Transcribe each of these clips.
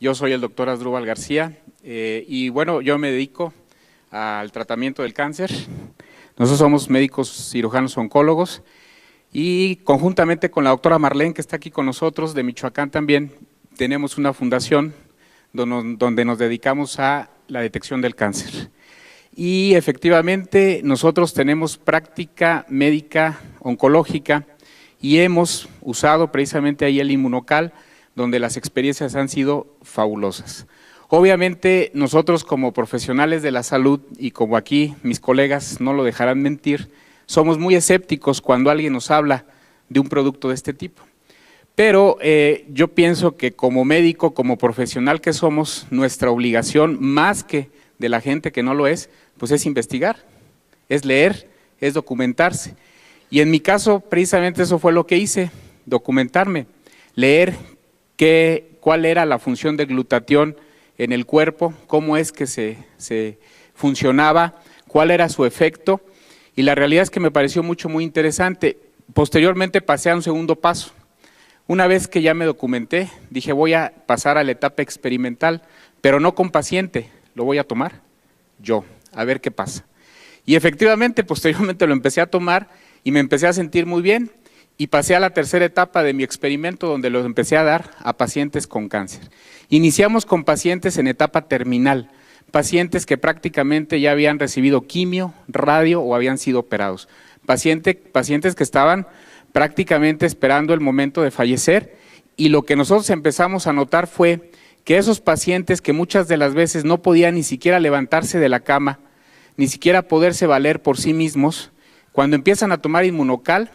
Yo soy el doctor Asdrúbal García y bueno, yo me dedico al tratamiento del cáncer. Nosotros somos médicos cirujanos oncólogos y conjuntamente con la doctora Marlene, que está aquí con nosotros, de Michoacán también, tenemos una fundación donde nos dedicamos a la detección del cáncer. Y efectivamente nosotros tenemos práctica médica oncológica y hemos usado precisamente ahí el Inmunocal, donde las experiencias han sido fabulosas. Obviamente nosotros como profesionales de la salud y como aquí mis colegas no lo dejarán mentir, somos muy escépticos cuando alguien nos habla de un producto de este tipo. Pero yo pienso que como médico, como profesional que somos, nuestra obligación, más que de la gente que no lo es, pues es investigar, es leer, es documentarse. Y en mi caso, precisamente eso fue lo que hice, documentarme, leer cuál era la función del glutatión en el cuerpo, cómo es que se funcionaba, cuál era su efecto, y la realidad es que me pareció muy interesante. Posteriormente pasé a un segundo paso. Una vez que ya me documenté, dije voy a pasar a la etapa experimental, pero no con paciente, lo voy a tomar yo, a ver qué pasa. Y efectivamente, posteriormente lo empecé a tomar y me empecé a sentir muy bien y pasé a la tercera etapa de mi experimento donde lo empecé a dar a pacientes con cáncer. Iniciamos con pacientes en etapa terminal, pacientes que prácticamente ya habían recibido quimio, radio o habían sido operados, pacientes que estaban prácticamente esperando el momento de fallecer, y lo que nosotros empezamos a notar fue que esos pacientes que muchas de las veces no podían ni siquiera levantarse de la cama, ni siquiera poderse valer por sí mismos, cuando empiezan a tomar Inmunocal,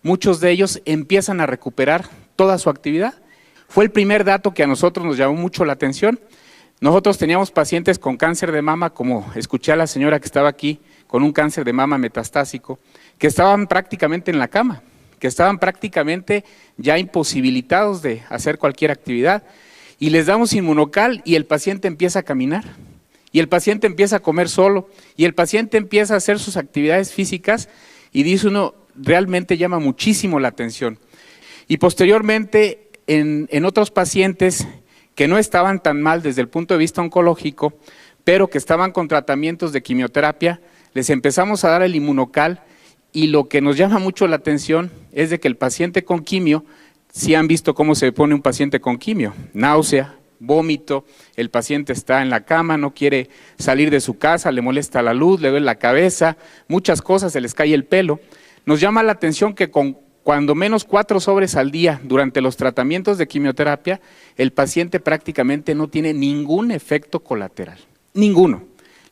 muchos de ellos empiezan a recuperar toda su actividad. Fue el primer dato que a nosotros nos llamó mucho la atención. Nosotros teníamos pacientes con cáncer de mama, como escuché a la señora que estaba aquí, con un cáncer de mama metastásico, que estaban prácticamente en la cama, que estaban prácticamente ya imposibilitados de hacer cualquier actividad, y les damos Inmunocal y el paciente empieza a caminar, y el paciente empieza a comer solo, y el paciente empieza a hacer sus actividades físicas, y dice uno, realmente llama muchísimo la atención. Y posteriormente, en otros pacientes que no estaban tan mal desde el punto de vista oncológico, pero que estaban con tratamientos de quimioterapia, les empezamos a dar el Inmunocal, y lo que nos llama mucho la atención es de que el paciente con quimio, si han visto cómo se pone un paciente con quimio, náusea, vómito, el paciente está en la cama, no quiere salir de su casa, le molesta la luz, le duele la cabeza, muchas cosas, se les cae el pelo. Nos llama la atención que con cuando menos 4 sobres al día durante los tratamientos de quimioterapia, el paciente prácticamente no tiene ningún efecto colateral, ninguno.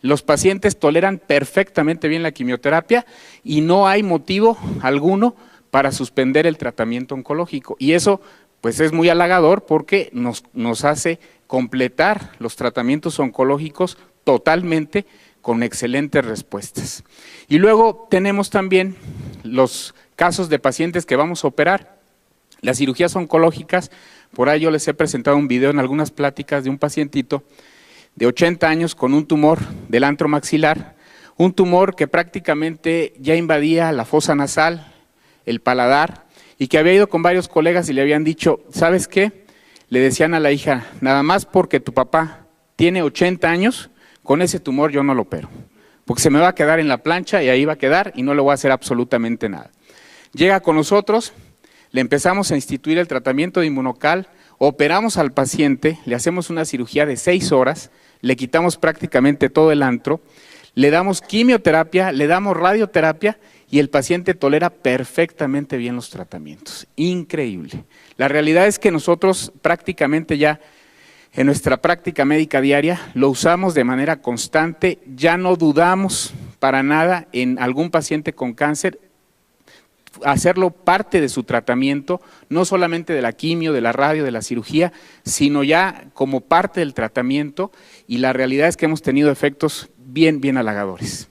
Los pacientes toleran perfectamente bien la quimioterapia y no hay motivo alguno para suspender el tratamiento oncológico. Y eso pues es muy halagador porque nos hace completar los tratamientos oncológicos totalmente con excelentes respuestas. Y luego tenemos también los casos de pacientes que vamos a operar. Las cirugías oncológicas, por ahí yo les he presentado un video en algunas pláticas de un pacientito de 80 años con un tumor del antro maxilar, un tumor que prácticamente ya invadía la fosa nasal, el paladar, y que había ido con varios colegas y le habían dicho, ¿sabes qué? Le decían a la hija, nada más porque tu papá tiene 80 años, con ese tumor yo no lo opero, porque se me va a quedar en la plancha y ahí va a quedar y no le voy a hacer absolutamente nada. Llega con nosotros, le empezamos a instituir el tratamiento de Inmunocal, operamos al paciente, le hacemos una cirugía de 6 horas, le quitamos prácticamente todo el antro, le damos quimioterapia, le damos radioterapia y el paciente tolera perfectamente bien los tratamientos. Increíble. La realidad es que nosotros prácticamente ya en nuestra práctica médica diaria lo usamos de manera constante, ya no dudamos para nada en algún paciente con cáncer, hacerlo parte de su tratamiento, no solamente de la quimio, de la radio, de la cirugía, sino ya como parte del tratamiento, y la realidad es que hemos tenido efectos bien halagadores.